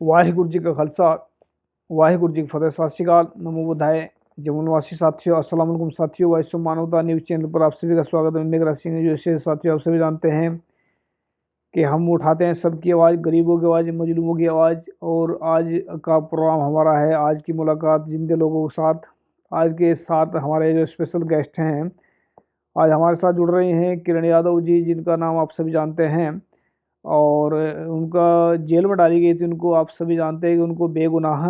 वाहिगुरु जी का खालसा वाहिगुरु जी की फतेह। सत श्री अकाल, नमो बुद्धाय। जमुनवासी साथियों, अस्सलाम वालेकुम साथियों। वैश्व मानवता न्यूज़ चैनल पर आप सभी का स्वागत है। मेघराज सिंह जैसे साथियों, आप सभी जानते हैं कि हम उठाते हैं सबकी आवाज़, गरीबों की आवाज़, मजलूमों की आवाज़। और आज का प्रोग्राम हमारा है आज की मुलाकात जिंदे लोगों के साथ। आज के साथ हमारे जो स्पेशल गेस्ट हैं, आज हमारे साथ जुड़ रहे हैं किरण यादव जी, जिनका नाम आप सभी जानते हैं। और उनका जेल में डाली गई थी, उनको आप सभी जानते हैं कि उनको बेगुनाह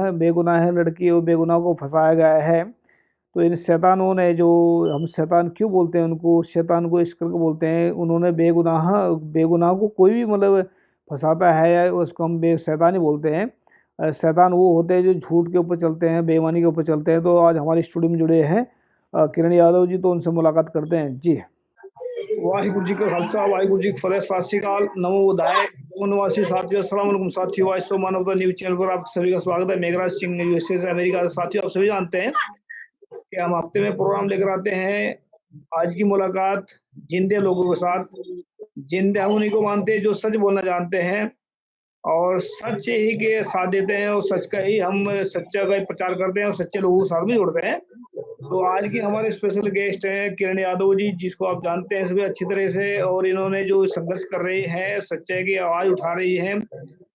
है लड़की, और बेगुनाह को फंसाया गया है। तो इन शैतानों ने, जो हम शैतान क्यों बोलते हैं उनको, शैतान को इस करके बोलते हैं, उन्होंने बेगुनाह को कोई भी मतलब फंसाता है या उसको हम शैतान ही बोलते हैं। शैतान वो होते हैं जो झूठ के ऊपर चलते हैं, बेईमानी के ऊपर चलते हैं। तो आज हमारे स्टूडियो में जुड़े हैं किरण यादव जी, तो उनसे मुलाकात करते हैं जी। वाहिगुरु जी का खालसा वाहिगुरु जी की फतेह। सत श्री अकाल, नमो बुद्धाय। निवासी साथियों, अस्सलाम वालेकुम साथियों। वैश्व मानवता न्यूज़ चैनल पर आप सभी का स्वागत है। मेघराज सिंह यूएसए से अमेरिका से। साथियों, आप सभी जानते हैं कि हम हफ्ते में प्रोग्राम लेकर आते हैं आज की मुलाकात जिंदे लोगों के साथ। जिंदे हम उन्हीं को मानते हैं जो सच बोलना जानते हैं और सच ही के साथ देते हैं, और सच का ही हम सच्चा का ही प्रचार करते हैं और सच्चे लोगों के साथ भी जुड़ते हैं। तो आज के हमारे स्पेशल गेस्ट हैं किरण यादव जी, जिसको आप जानते हैं सभी अच्छी तरह से। और इन्होंने जो संघर्ष कर रही हैं, सच्चाई की आवाज उठा रही हैं,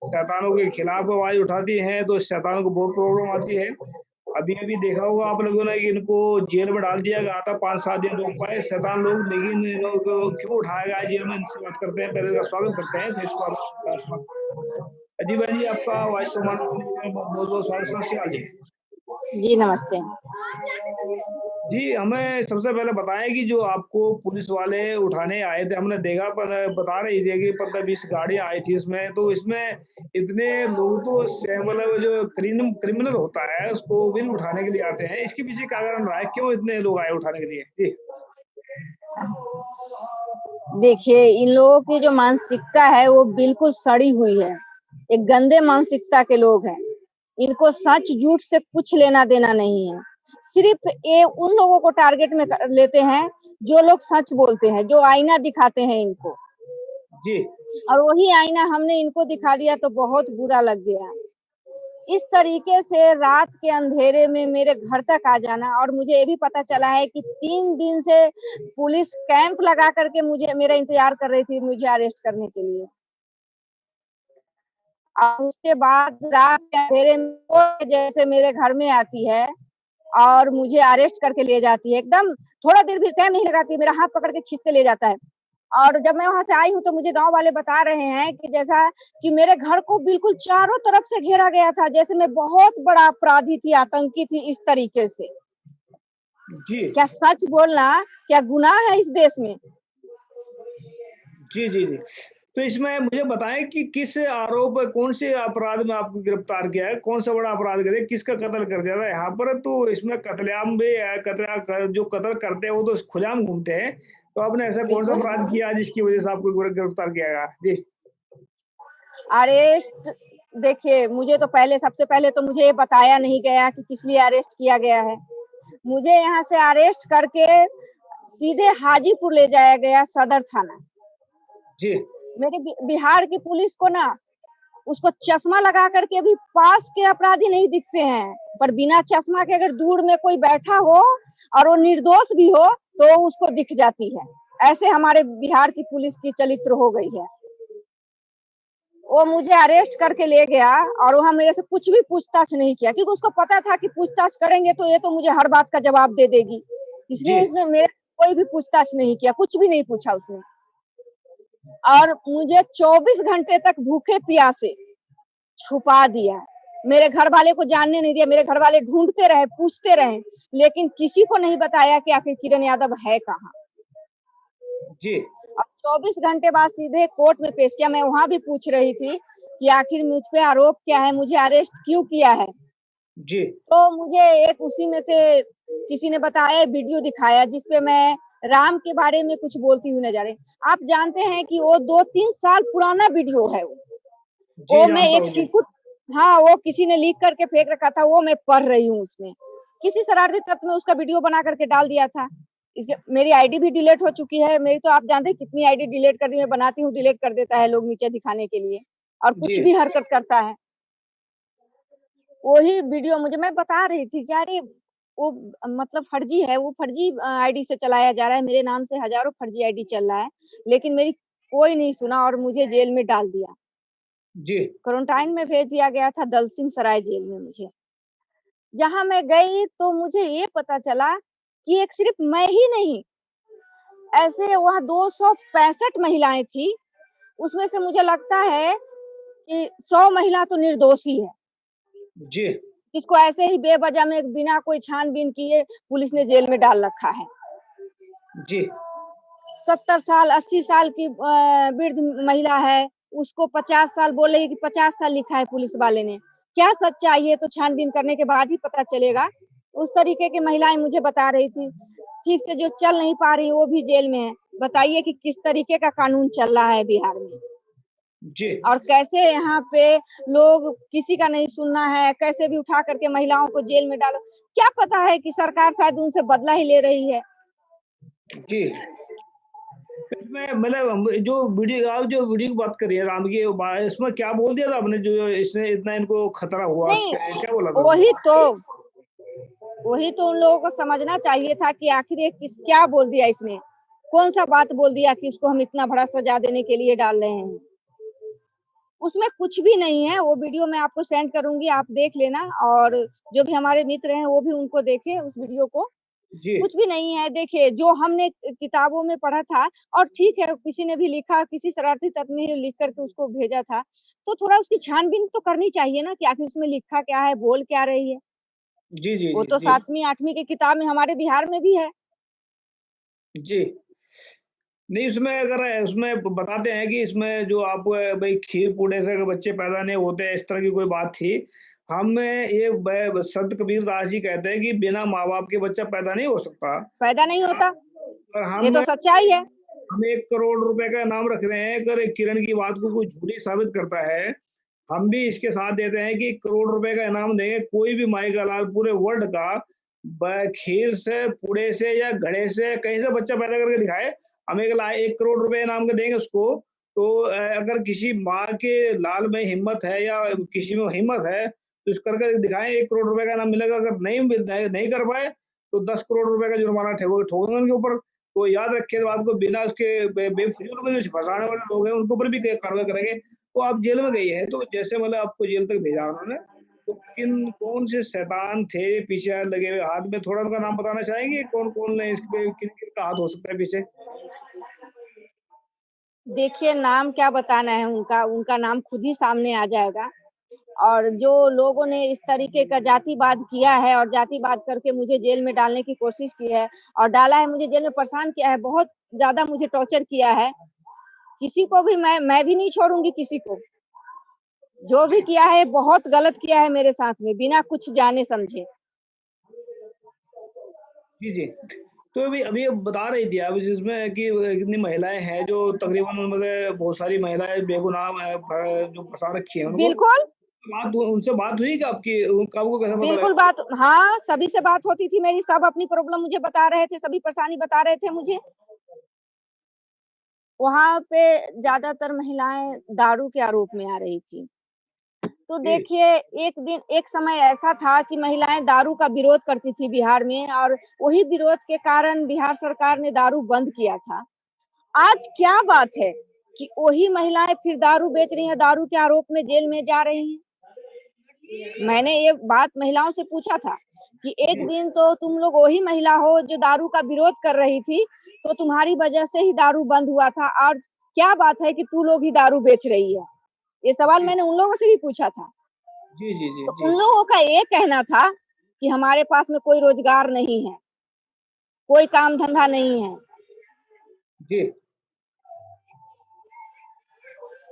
शैतानों के खिलाफ आवाज उठाती हैं, तो शैतानों को बहुत प्रॉब्लम आती है। अभी अभी देखा होगा आप लोगों ने कि इनको जेल में डाल दिया गया था, 5-7 दिन रोक पाए शैतान लोग, लेकिन इन लोगों को क्यों उठाया गया जेल में, इनसे बात करते हैं। पहले का स्वागत करते हैं, फिर इसको अजीब भाई जी, आपका वॉइस सम्मान बहुत बहुत स्वागत। सत श्री अकाल जी। जी नमस्ते। जी, हमें सबसे पहले बताएं कि जो आपको पुलिस वाले उठाने आए थे, हमने देखा, पर बता रही थी कि 15-20 गाड़ियां आई थी इसमें, तो इसमें इतने लोग तो मतलब जो क्रिमिनल होता है उसको भी उठाने के लिए आते हैं। इसके पीछे क्या कारण रहा है, क्यों इतने लोग आए उठाने के लिए जी? देखिए, इन लोगों की जो मानसिकता है वो बिल्कुल सड़ी हुई है। एक गंदे मानसिकता के लोग हैं। इनको सच झूठ से कुछ लेना देना नहीं है। सिर्फ ये उन लोगों को टारगेट में लेते हैं जो लोग सच बोलते हैं, जो आईना दिखाते हैं इनको। जी। और वही आईना हमने इनको दिखा दिया तो बहुत बुरा लग गया। इस तरीके से रात के अंधेरे में मेरे घर तक आ जाना, और मुझे ये भी पता चला है कि 3 दिन से पुलिस कैंप लगा करके मुझे मेरा इंतजार कर रही थी मुझे अरेस्ट करने के लिए। और उसके बाद रात के अंधेरे में जैसे मेरे घर में आती है और मुझे अरेस्ट करके ले जाती है। एकदम थोड़ा देर भी टाइम नहीं लगाती, मेरा हाथ पकड़ के खींच के ले जाता है। और जब मैं वहाँ से आई हूँ तो मुझे गाँव वाले बता रहे हैं कि जैसा कि मेरे घर को बिल्कुल चारों तरफ से घेरा गया था, जैसे मैं बहुत बड़ा अपराधी थी, आतंकी थी, इस तरीके से। जी। क्या सच बोलना क्या गुनाह है इस देश में? जी, जी, जी। तो इसमें मुझे बताएं कि किस आरोप, कौन से अपराध में आपको गिरफ्तार किया है, कौन सा बड़ा अपराध करे, किसका कत्ल कर दिया था यहाँ पर? तो इसमें कत्लेआम भी है, जो कत्ल करते हैं वो तो खुलेआम घूमते हैं। तो आपने ऐसा कौन सा बिल्कुल। अपराध किया जिसकी वजह से आपको गिरफ्तार किया गया जी? अरेस्ट देखिए, मुझे तो सबसे पहले तो मुझे ये बताया नहीं गया कि किस लिए अरेस्ट किया गया है। मुझे यहाँ से अरेस्ट करके सीधे हाजीपुर ले जाया गया, सदर थाना। जी। मेरे बिहार की पुलिस को ना, उसको चश्मा लगा करके भी पास के अपराधी नहीं दिखते हैं, पर बिना चश्मा के अगर दूर में कोई बैठा हो और वो निर्दोष भी हो तो उसको दिख जाती है। ऐसे हमारे बिहार की पुलिस की चरित्र हो गई है। वो मुझे अरेस्ट करके ले गया और वहाँ मेरे से कुछ भी पूछताछ नहीं किया, क्योंकि उसको पता था कि पूछताछ करेंगे तो ये तो मुझे हर बात का जवाब दे देगी। इसलिए इसने मेरे कोई भी पूछताछ नहीं किया, कुछ भी नहीं पूछा उसने। और मुझे 24 घंटे तक भूखे प्यासे छुपा दिया। मेरे घर वाले को जानने नहीं दिया। मेरे घर वाले ढूंढते रहे, पूछते रहे, लेकिन किसी को नहीं बताया कि आखिर किरण यादव है कहाँ। जी। और 24 घंटे बाद सीधे कोर्ट में पेश किया। मैं वहां भी पूछ रही थी कि आखिर मुझ पे आरोप क्या है, मुझे अरेस्ट क्यों किया है। जी। तो मुझे एक उसी में से किसी ने बताया, वीडियो दिखाया जिसपे मैं राम के बारे में कुछ बोलती हुई नजर आई। आप जानते हैं कि वो 2-3 साल पुराना वीडियो है वो मैं जानता एक हूँ जी। चिरकुट, हाँ, वो किसी ने लीक करके फेंक रखा था, वो मैं पढ़ रही हूँ। उसमें किसी शरारती तत्व ने उसका वीडियो बना करके डाल दिया था। इसके मेरी आईडी भी डिलीट हो चुकी है। मेरी तो आप जानते हैं कितनी आईडी डिलीट कर दी, मैं बनाती हूँ डिलीट कर देता है लोग नीचे दिखाने के लिए, और कुछ जी। भी हरकत करता है। वही वीडियो मुझे मैं बता रही थी कि अरे वो मतलब फर्जी है, वो फर्जी आईडी से चलाया जा रहा है, मेरे नाम से हज़ारों फर्जी आईडी चल रहा है, लेकिन मेरी कोई नहीं सुना और मुझे जेल में डाल दिया। जी, क्वारंटाइन में भेज दिया गया था दलसिंह सराय जेल में मुझे। जहाँ मैं गई तो मुझे ये पता चला कि एक सिर्फ़ मैं ही नहीं, ऐसे वहाँ 265 महिलाएँ थी, उसमें से मुझे लगता है कि 100 महिला तो निर्दोषी है। जी, जिसको ऐसे ही बेवजह में बिना कोई छान-बीन किए पुलिस ने जेल में डाल रखा है। जी, 70 साल, 80 साल की वृद्ध महिला है, उसको 50 साल बोल रही है कि 50 साल लिखा है पुलिस वाले ने। क्या सच्चाई है तो छानबीन करने के बाद ही पता चलेगा। उस तरीके की महिलाएँ मुझे बता रही थी। ठीक से जो चल नहीं पा रही वो भी जेल में है। बताइए कि किस तरीके का कानून चल रहा है बिहार में। जी, और कैसे यहाँ पे लोग किसी का नहीं सुनना है, कैसे भी उठा करके महिलाओं को जेल में डालो। क्या पता है कि सरकार शायद उनसे बदला ही ले रही है। जी। इसमें मतलब हम जो वीडियो आप जो वीडियो की बात कर रही हैं राम की इसमें क्या बोल दिया था आपने जो इसने इतना इनको खतरा हुआ नहीं, क्या बोला था उसमें? वही तो उन लोगों को समझना चाहिए था कि आखिर ये क्या बोल दिया इसने? कौन-सा बात बोल दिया कि इसको हम इतना बड़ा सज़ा देने के लिए डाल रहे हैं? उसमें कुछ भी नहीं है, वो वीडियो मैं आपको सेंड करूँगी, आप देख लेना और जो भी हमारे मित्र हैं, वो भी उनको देखें उस वीडियो को। जी, कुछ भी नहीं है, देखिए जो हमने किताबों में पढ़ा था और ठीक है, किसी ने भी लिखा, किसी शरारती तत्व ने लिख कर के उसको भेजा था, तो थोड़ा उसकी छानबीन तो करनी चाहिए ना कि आखिर उसमें लिखा क्या है, बोल क्या रही है। जी, जी, वो जी, तो जी, 7वीं 8वीं की किताब में हमारे बिहार में भी है। जी। नहीं उसमें अगर उसमें बताते हैं कि इसमें जो आप भाई खीर-पूड़े से अगर बच्चे पैदा नहीं होते हैं, इस तरह की कोई बात थी। हम ये ब संत कबीरदास जी कहते हैं कि बिना माँ-बाप के बच्चा पैदा नहीं हो सकता पैदा नहीं होता, और ये तो सच्चाई है। हम 1 करोड़ रुपए का इनाम रख रहे हैं, अगर किरण की बात को कोई झूठी साबित करता है, हम भी इसके साथ देते हैं कि 1 करोड़ रुपए का इनाम देंगे, कोई भी माई का लाल पूरे वर्ल्ड का खीर से, पूड़े से या घड़े से कहीं से बच्चा पैदा करके दिखाए, हम 1 करोड़ रुपए इनाम का देंगे उसको। तो अगर किसी माँ के लाल में हिम्मत है या किसी में हिम्मत है, तो इस करके दिखाएँ 1 करोड़ रुपए का इनाम मिलेगा, अगर नहीं मिलता है, नहीं कर पाए, तो 10 करोड़ रुपए का जुर्माना ठोकेंगे उनके ऊपर। तो याद रखें इस बात को बिना उसके बेफिज़ूल में जो फँसाने वाले लोग हैं, उनके ऊपर भी कार्रवाई करेंगे। तो आप जेल में गई हैं, तो जैसे मतलब आपको जेल तक भेजा उन्होंने, तो कौन से शैतान थे पीछे लगे हुए हाथ में? थोड़ा उनका नाम बताना चाहेंगे? कौन-कौन ने इस पे किन-किन का हाथ हो सकता है पीछे? देखिए नाम क्या बताना है उनका, उनका नाम खुद ही सामने आ जाएगा। और जो लोगों ने इस तरीके का जातिवाद किया है और जातिवाद करके मुझे जेल में डालने की कोशिश की है और डाला है, मुझे जेल में परेशान किया है, बहुत ज़्यादा मुझे टॉर्चर किया है। किसी को भी मैं भी नहीं छोड़ूँगी किसी को। जो भी जी, किया है बहुत गलत किया है मेरे साथ में, बिना कुछ जाने समझे। जी, जी। तो अभी आप बता रही थी आप जिसमें कि कितनी महिलाएँ हैं जो तकरीबन मतलब बहुत सारी महिलाएँ बेगुनाह जो फँसा रखी हैं उनको। बिल्कुल, उनसे बात हुई क्या आपकी? उनका आपको कैसे पता बिल्कुल लगा? बात हाँ, सभी से बात होती थी मेरी, सब अपनी प्रॉब्लम मुझे बता रहे थे, सभी परेशानी बता रहे थे मुझे। वहाँ पे ज़्यादातर महिलाएँ दारू के आरोप में आ रही थी। तो जी, देखिए, एक समय ऐसा था कि महिलाएँ दारू का विरोध करती थी बिहार में और वही विरोध के कारण बिहार सरकार ने दारू बंद किया था। आज क्या बात है कि वही महिलाएँ फिर दारू बेच रही हैं, दारू के आरोप में जेल में जा रही हैं। मैंने ये बात महिलाओं से पूछा था कि एक जी, दिन तो तुम लोग वही महिला हो जो दारू का विरोध कर रही थी, तो तुम्हारी वजह से ही दारू बंद हुआ था और क्या बात है कि तू लोग ही दारू बेच रही है? ये सवाल जी, मैंने उन लोगों से भी पूछा था। जी, जी, जी, तो जी, उन लोगों का ये कहना था कि हमारे पास में कोई रोज़गार नहीं है, कोई काम-धंधा नहीं है। जी।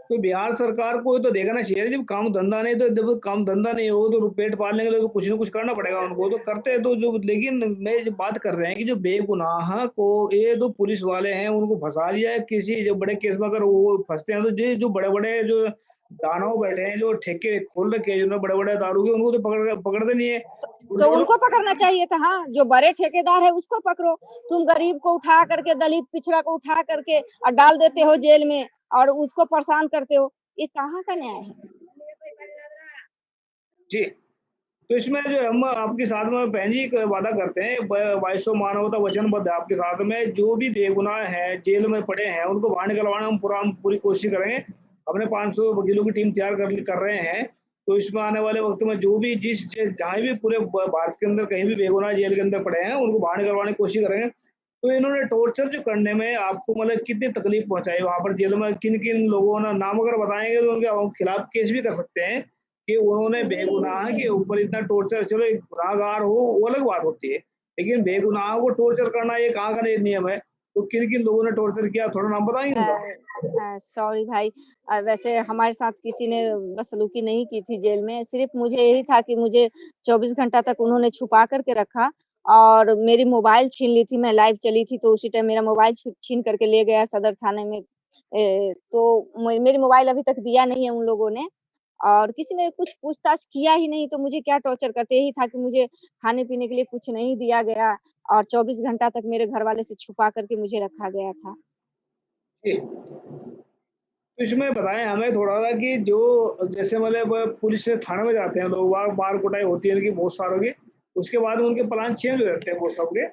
तो बिहार सरकार को तो देखना चाहिए जब काम धंधा नहीं तो जब काम धंधा नहीं हो तो पेट पालने के लिए तो कुछ ना कुछ करना पड़ेगा उनको तो करते हैं तो जो लेकिन मैं जो बात कर रहे हैं कि जो बेगुनाह को ये तो पुलिस वाले हैं उनको फंसा लिया है किसी जो बड़े केस में अगर वो फंसते हैं तो जो बड़े बड़े जो दानव बैठे हैं जो ठेके खोल रखे हैं जिन्होंने बड़े बड़े दारू के उनको तो पकड़ते नहीं है छोटे तो छोटे उनको पकड़ना चाहिए था हाँ, जो बड़े ठेकेदार है उसको पकड़ो। तुम गरीब को उठा करके, दलित पिछड़ा को उठा करके और डाल देते हो जेल में और उसको परेशान करते हो। ये कहाँ का न्याय है? जी तो इसमें जो हम आपके साथ में बहन जी एक वादा करते हैं, वाइसो मानवता वचनबद्ध है आपके साथ में, जो भी बेगुनाह है जेल में पड़े हैं उनको बाहर निकलवाने हम पूरी कोशिश करेंगे। अपने 500 वकीलों की टीम तैयार कर रहे हैं। तो इसमें आने वाले वक्त में जो भी जहाँ भी पूरे भारत के अंदर कहीं भी बेगुनाह जेल के अंदर पड़े हैं उनको बाहर निकलवाने की कोशिश करेंगे। तो इन्होंने टॉर्चर जो करने में आपको मतलब कितनी तकलीफ पहुंचाई वहां पर जेल में, किन किन लोगों ने नाम अगर बताएंगे तो उनके खिलाफ केस भी कर सकते हैं कि उन्होंने बेगुनाह के ऊपर इतना टॉर्चर। चलो एक गुनाहगार हो वो अलग बात होती है, लेकिन बेगुनाह को टॉर्चर करना ये कहाँ का नियम है? तो किन किन लोगों ने टॉर्चर किया, थोड़ा नाम बताएंगे उनका? सॉरी भाई, वैसे हमारे साथ किसी ने बदसलूकी नहीं की थी जेल में। सिर्फ मुझे यही था कि मुझे 24 घंटा तक उन्होंने छुपा करके रखा और मेरी मोबाइल छीन ली थी। मैं लाइव चली थी तो उसी टाइम मेरा मोबाइल छीन करके ले गया सदर थाने में। तो मेरी मोबाइल अभी तक दिया नहीं है उन लोगों ने और किसी ने कुछ पूछताछ किया ही नहीं, तो मुझे क्या टॉर्चर करते। यही था कि मुझे खाने-पीने के लिए कुछ नहीं दिया गया और 24 घंटा तक मेरे घरवाले से छुपा करके मुझे रखा गया था। जी। तो इसमें बताएं हमें थोड़ा सा कि जो जैसे मतलब पुलिस से थाने में जाते हैं लोग, बार बार कुटाई होती है उनकी बहुत सारों की, उसके बाद उनके प्लान चेंज हो जाते हैं वो सबके।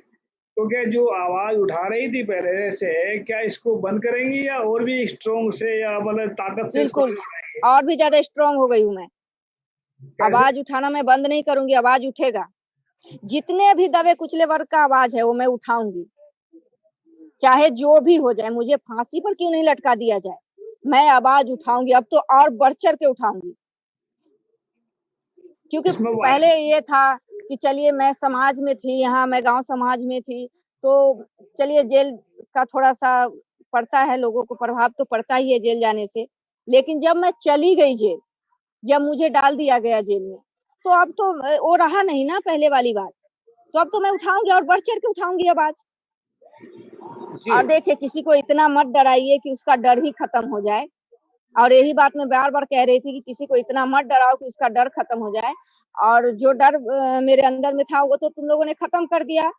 तो क्या जो आवाज उठा रही थी पहले से, क्या इसको बंद करेंगी या और भी स्ट्रोंग से या मतलब ताकत से इसको बिल्कुल, आगे बढ़ाएंगे? और भी ज़्यादा स्ट्रॉन्ग हो गई हूँ मैं। कैसे? आवाज़ उठाना मैं बंद नहीं करूँगी, आवाज़ उठेगा। जितने भी दबे कुचले वर्ग का आवाज़ है वो मैं उठाऊँगी। चाहे जो भी हो जाए, मुझे फांसी पर क्यों नहीं लटका दिया जाए, मैं आवाज़ उठाऊँगी। अब तो और बढ़-चढ़ के उठाऊँगी। क्योंकि इसमें पहले ये था कि चलिए मैं समाज में थी, यहाँ मैं गाँव समाज में थी, तो चलिए जेल का थोड़ा-सा पड़ता है, लोगों को प्रभाव तो पड़ता ही है जेल जाने से। लेकिन जब मैं चली गई जेल, जब मुझे डाल दिया गया जेल में, तो अब तो वो रहा नहीं ना पहले वाली बात। तो अब तो मैं उठाऊँगी और बढ़-चढ़ के उठाऊँगी आवाज़। जी। और देखिए किसी को इतना मत डराइए कि उसका डर ही खत्म हो जाए। और यही बात मैं बार-बार कह रही थी कि किसी को इतना मत डराओ कि उसका डर खत्म हो जाए। और जो डर मेरे अंदर में था वो तो तुम लोगों ने खत्म कर दिया।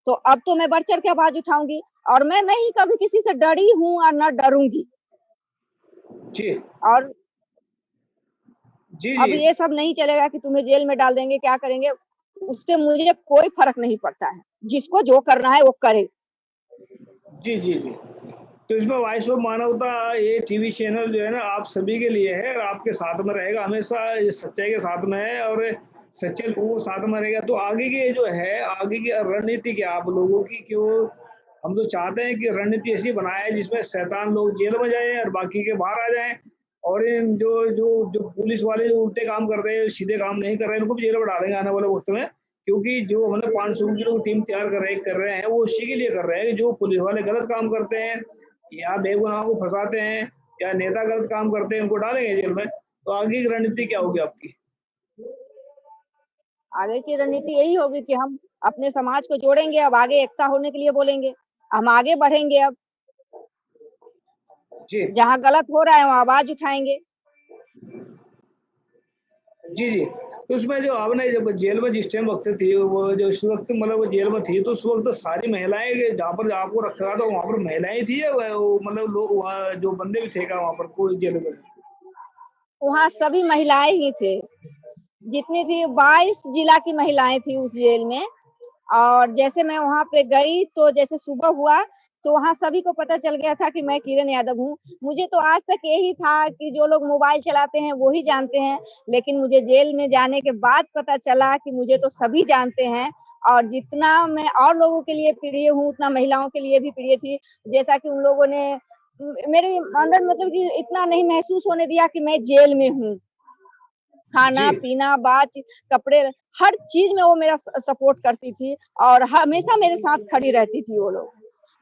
तो अब तो मैं बढ़-चढ़ के आवाज़ उठाऊँगी और मैं नहीं कभी किसी से डरी हूँ और ना डरूँगी। जी। और जी, अब जी। ये सब नहीं चलेगा कि तुम्हें जेल में डाल देंगे, क्या करेंगे, उससे मुझे कोई फ़र्क नहीं पड़ता है। जिसको जो करना है वो करे। जी, जी, जी। तो इसमें वॉइस ऑफ मानवता ये टीवी चैनल जो है ना आप सभी के लिए है और आपके साथ में रहेगा हमेशा, ये सच्चाई के साथ में है और सच्चे लोगों के साथ में रहेगा। तो आगे की जो है, आगे की रणनीति क्या आप लोगों की? क्यों हम तो चाहते हैं कि रणनीति ऐसी बनाए जिसमें शैतान लोग जेल में जाएँ और बाकी के बाहर आ जाएँ और इन जो जो जो पुलिस वाले जो उल्टे काम कर रहे हैं, सीधे काम नहीं कर रहे हैं, इनको भी जेल में डालेंगे आने वाले वक़्त में। क्योंकि जो हमने 500 की लोग टीम तैयार कर रहे हैं, वो उसी के लिए कर रहे हैं कि जो पुलिस वाले गलत काम करते हैं या बेगुनाहों को फँसाते हैं या नेता गलत काम करते हैं, उनको डालेंगे जेल में। तो आगे की रणनीति क्या होगी आपकी? आगे की रणनीति यही होगी कि हम अपने समाज को जोड़ेंगे, अब आगे एकता होने के लिए बोलेंगे। हम आगे बढ़ेंगे अब, जी। जहाँ गलत हो रहा है वहाँ आवाज़ उठाएँगे। जी, जी। तो उसमें जो आपने जब जेल में जिस टाइम वक़्त थी, वो जो उस वक़्त मतलब वो जेल में थी, तो उस वक़्त सारी महिलाएँ जहाँ पर आपको रखा था, वहाँ पर महिलाएँ थी या वो मतलब लोग वहाँ जो बंदे भी थे क्या वहाँ पर कोई जेल में? वहाँ सभी महिलाएँ ही थे। जितनी थी 22 जिला की महिलाएँ थी उस जेल में। और जैसे मैं वहाँ पे गई तो जैसे सुबह हुआ तो वहाँ सभी को पता चल गया था कि मैं किरण यादव हूँ। मुझे तो आज तक यही था कि जो लोग मोबाइल चलाते हैं वो ही जानते हैं, लेकिन मुझे जेल में जाने के बाद पता चला कि मुझे तो सभी जानते हैं और जितना मैं और लोगों के लिए प्रिय हूँ, उतना महिलाओं के लिए भी प्रिय थी। जैसा कि उन लोगों ने मेरे अंदर मतलब कि इतना नहीं महसूस होने दिया कि मैं जेल में हूँ। जी। खाना-पीना, कपड़े, हर चीज़ में वो मेरा सपोर्ट करती थी और हमेशा मेरे साथ खड़ी रहती थी वो लोग।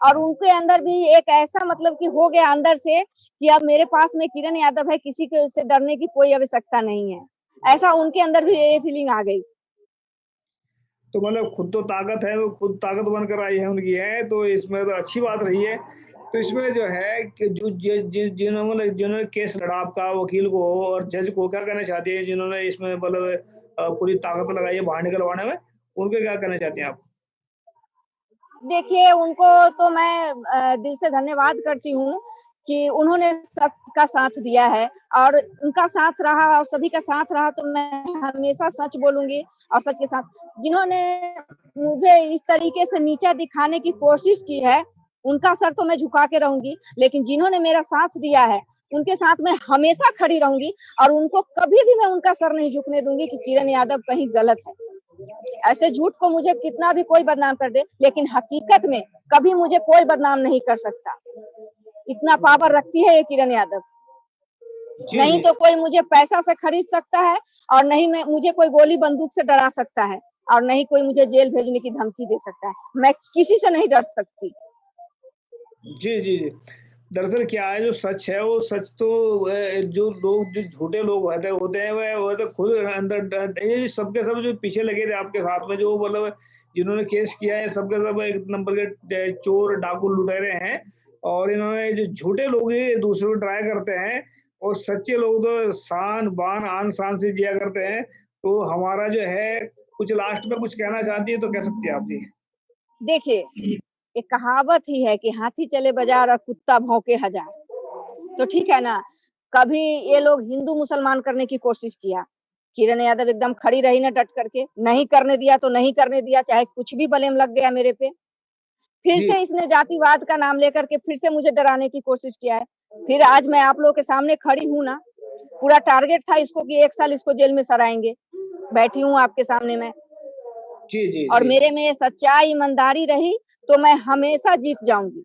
और उनके अंदर भी एक ऐसा मतलब कि हो गया अंदर से कि अब मेरे पास में किरण यादव है, किसी के से डरने की कोई आवश्यकता नहीं है। ऐसा उनके अंदर भी ये फीलिंग आ गई। तो मतलब खुद तो ताकत है, वो खुद ताकत बनकर आई है उनकी है, तो इसमें तो अच्छी बात रही है। तो इसमें जो है कि जो जिन्होंने जिन्होंने केस लड़ा आपका वकील को और जज को, क्या कहना चाहती है जिन्होंने इसमें मतलब पूरी ताकत लगाई है बाहर निकलवाने में, उनको क्या कहना चाहते हैं आप? देखिए, उनको तो मैं दिल से धन्यवाद करती हूँ कि उन्होंने सच का साथ दिया है और उनका साथ रहा और सभी का साथ रहा, तो मैं हमेशा सच बोलूँगी और सच के साथ। जिन्होंने मुझे इस तरीके से नीचा दिखाने की कोशिश की है, उनका सर तो मैं झुका के रहूँगी, लेकिन जिन्होंने मेरा साथ दिया है, उनके साथ मैं हमेशा खड़ी रहूँगी और उनको कभी भी मैं उनका सर नहीं झुकने दूँगी कि किरण यादव कहीं गलत है। ऐसे झूठ को मुझे कितना भी कोई बदनाम कर दे, लेकिन हकीकत में कभी मुझे कोई बदनाम नहीं कर सकता। इतना पावर रखती है ये किरण यादव। जी नहीं जी तो कोई मुझे पैसा से खरीद सकता है और नहीं मैं मुझे कोई गोली बंदूक से डरा सकता है और नहीं कोई मुझे जेल भेजने की धमकी दे सकता है। मैं किसी से नहीं डर सकती। जी जी जी। दरअसल क्या है, जो सच है वो सच तो जो लोग जो झूठे लोग होते हैं वह तो खुद अंदर ये सबके सब जो पीछे लगे थे आपके साथ में, जो मतलब जिन्होंने केस किया है, सबके सब एक नंबर के चोर डाकू लुटेरे हैं। और इन्होंने जो झूठे लोग हैं दूसरों को ट्राई करते हैं, और सच्चे लोग तो शान बान आन शान से जिया करते हैं। तो हमारा जो है, कुछ लास्ट में कुछ कहना चाहती है तो कह सकती है आप जी। देखिए, एक कहावत ही है कि हाथी चले बाज़ार और कुत्ता भौंके हज़ार। तो ठीक है ना, कभी ये लोग हिंदू मुसलमान करने की कोशिश किया। किरण यादव एकदम खड़ी रही ना डट करके, नहीं करने दिया तो नहीं करने दिया, चाहे कुछ भी ब्लेम लग गया मेरे पे। फिर जी से इसने जातिवाद का नाम लेकर के फिर से मुझे डराने की कोशिश किया है। फिर आज मैं आप लोगों के सामने खड़ी हूँ ना, पूरा टारगेट था इसको कि 1 साल इसको जेल में सराएँगे। बैठी हूँ आपके सामने मैं जी जी और जी मेरे में ये सच्चाई, ईमानदारी रही, तो मैं हमेशा जीत जाऊँगी।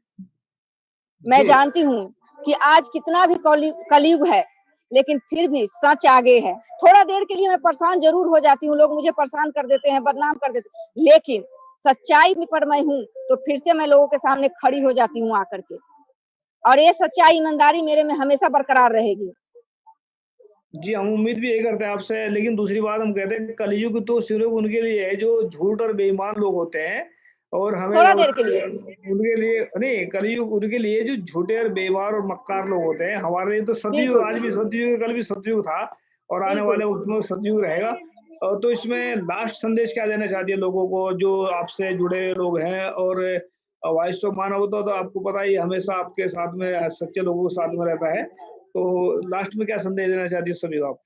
मैं जी जानती हूँ कि आज कितना भी कलयुग है, लेकिन फिर भी सच आगे है। थोड़ा देर के लिए मैं परेशान ज़रूर हो जाती हूँ, लोग मुझे परेशान कर देते हैं, बदनाम कर देते हैं, लेकिन सच्चाई में पर मैं हूँ, तो फिर से मैं लोगों के सामने खड़ी हो जाती हूँ आकर के और ये सच्चाई, ईमानदारी मेरे में हमेशा बरकरार रहेगी। जी, हम उम्मीद भी यही करते हैं आपसे, लेकिन दूसरी बात हम कहते हैं, कलयुग तो सिर्फ़ उनके लिए है जो झूठ और बेईमान लोग होते हैं, और हमें थोड़ा देर के उनके लिए। उनके लिए नहीं, कलयुग उनके लिए जो झूठे और बेईमान और मक्कार लोग होते हैं। हमारे लिए तो सतयुग, बिल्कुल, आज भी सतयुग है, कल भी सतयुग था, और आने बिल्कुल। वाले वक़्त में सतयुग रहेगा। तो इसमें लास्ट संदेश क्या देना चाहती है लोगों को जो आपसे जुड़े हुए लोग हैं? और वॉइस ऑफ मानवता तो आपको पता ही है, हमेशा आपके साथ में सच्चे लोगों के साथ में रहता है। तो लास्ट में क्या संदेश देना चाहती है सभी को आप?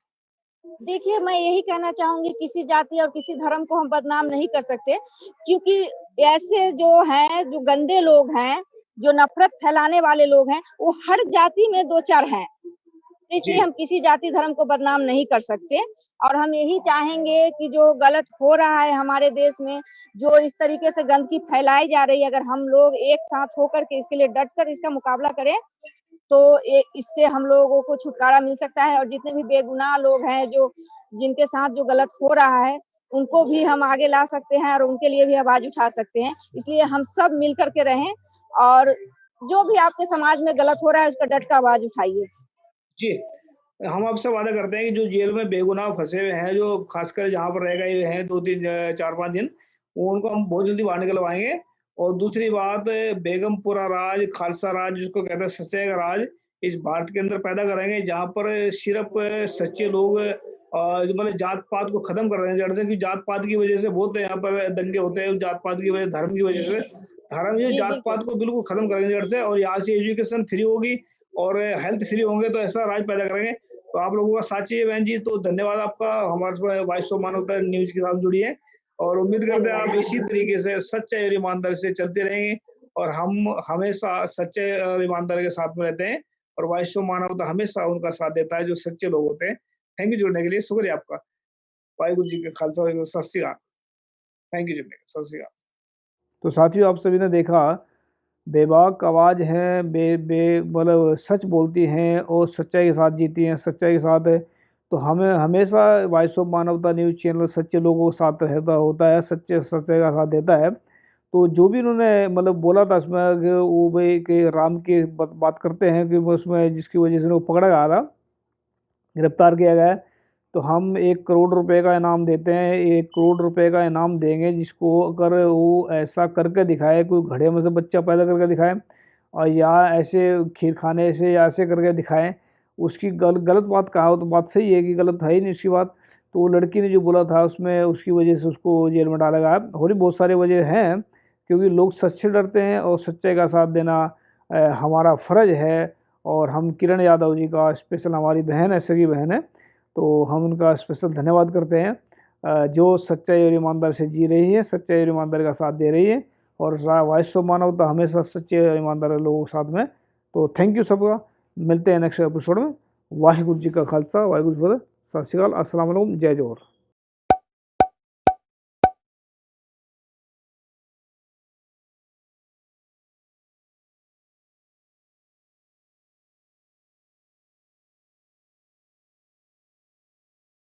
देखिए, मैं यही कहना चाहूँगी किसी जाति और किसी धर्म को हम बदनाम नहीं कर सकते, क्योंकि ऐसे जो हैं, जो गंदे लोग हैं, जो नफ़रत फैलाने वाले लोग हैं, वो हर जाति में 2-4 हैं। तो जी। इसलिए हम किसी जाति धर्म को बदनाम नहीं कर सकते और हम यही चाहेंगे कि जो गलत हो रहा है हमारे देश में, जो इस तरीके से गंदगी फैलाई जा रही है, अगर हम लोग एक साथ होकर के इसके लिए डट कर इसका मुकाबला करें, तो ये इससे हम लोगों को छुटकारा मिल सकता है और जितने भी बेगुनाह लोग हैं, जो जिनके साथ जो गलत हो रहा है, उनको भी हम आगे ला सकते हैं और उनके लिए भी आवाज़ उठा सकते हैं। इसलिए हम सब मिल कर के रहें और जो भी आपके समाज में गलत हो रहा है, उसका डट के आवाज़ उठाइए। जी, हम आपसे वादा करते हैं कि जो जेल में बेगुनाह फँसे हुए हैं, जो ख़ासकर जहाँ पर रह गए हैं 2-3 4-5 दिन, वो उनको हम बहुत जल्दी बाहर निकलवाएँगे। और दूसरी बात, बेगमपुरा राज, खालसा राज जिसको कहते हैं सच्चाई का राज, इस भारत के अंदर पैदा करेंगे, जहाँ पर सिर्फ़ सच्चे लोग जो मतलब जात-पात को ख़त्म कर रहे हैं जड़ से, कि जात-पात की वज़ह से बहुत यहाँ पर दंगे होते हैं, जात-पात की वज़ह धर्म की वज़ह से। धर्म ये जी, बिल्कुल। जात-पात को बिल्कुल ख़त्म करेंगे जड़ से, और यहाँ से एजुकेशन फ्री होगी और हेल्थ फ्री होंगे, तो ऐसा राज पैदा करेंगे। तो आप लोगों का साथ चाहिए बहन जी, तो धन्यवाद आपका हमारे वॉइस ऑफ मानवता न्यूज़ के साथ जुड़िए, और उम्मीद करते हैं आप धन्यवाद। इसी तरीके से सच्चाई और ईमानदारी से चलते रहेंगे, और हम हमेशा सच्चे और ईमानदारी के साथ में रहते हैं, और वॉइस ऑफ मानवता हमेशा उनका साथ देता है जो सच्चे लोग होते हैं। थैंक यू जुड़ने के लिए, शुक्रिया आपका। वाहिगुरु जी का खालसा, वाहिगुरु सत श्री अकाल। थैंक यू जुड़ने के लिए, सत श्री अकाल। तो साथियों, आप सभी ने देखा, बेबाक आवाज़ हैं, बे बे मतलब सच बोलती हैं और सच्चाई के साथ जीती हैं, सच्चाई के साथ है। तो हमें हमेशा वॉइस ऑफ मानवता न्यूज़ चैनल सच्चे लोगों के साथ रहता होता है, सच्चे सच्चाई का साथ देता है। तो जो भी उन्होंने मतलब बोला था इसमें कि वो भाई कि राम की बात करते हैं कि वो उसमें जिसकी वजह से उनको पकड़ा गया था, गिरफ्तार किया गया है, तो हम 1 करोड़ रुपए का इनाम देते हैं, 1 करोड़ रुपए का इनाम देंगे जिसको अगर वो ऐसा करके दिखाए, कोई घड़े में से बच्चा पैदा करके दिखाए और या ऐसे खीर खाने से या ऐसे करके दिखाएं। उसकी गलत बात कहा हो तो बात सही है कि गलत है ही नहीं उसकी बात। तो वो लड़की ने जो बोला था उसमें उसकी वजह से उसको जेल में डाला गया। और भी बहुत सारे वजह हैं, क्योंकि लोग सच से डरते हैं और सच्चाई का साथ देना हमारा फ़र्ज़ है। और हम किरण यादव जी का स्पेशल, हमारी बहन है, सगी बहन है, तो हम उनका स्पेशल धन्यवाद करते हैं, जो सच्चाई और ईमानदारी से जी रही है, सच्चाई और ईमानदारी का साथ दे रही है, और वॉइस ऑफ मानवता हमेशा सच्चे और ईमानदार लोगों के साथ में। तो थैंक यू सबका, मिलते हैं नेक्स्ट एपिसोड में। वाहिगुरु जी का खालसा, वाहिगुरु जी की फतेह, सत श्री अकाल, अस्सलाम वालेकुम, जय जोहर।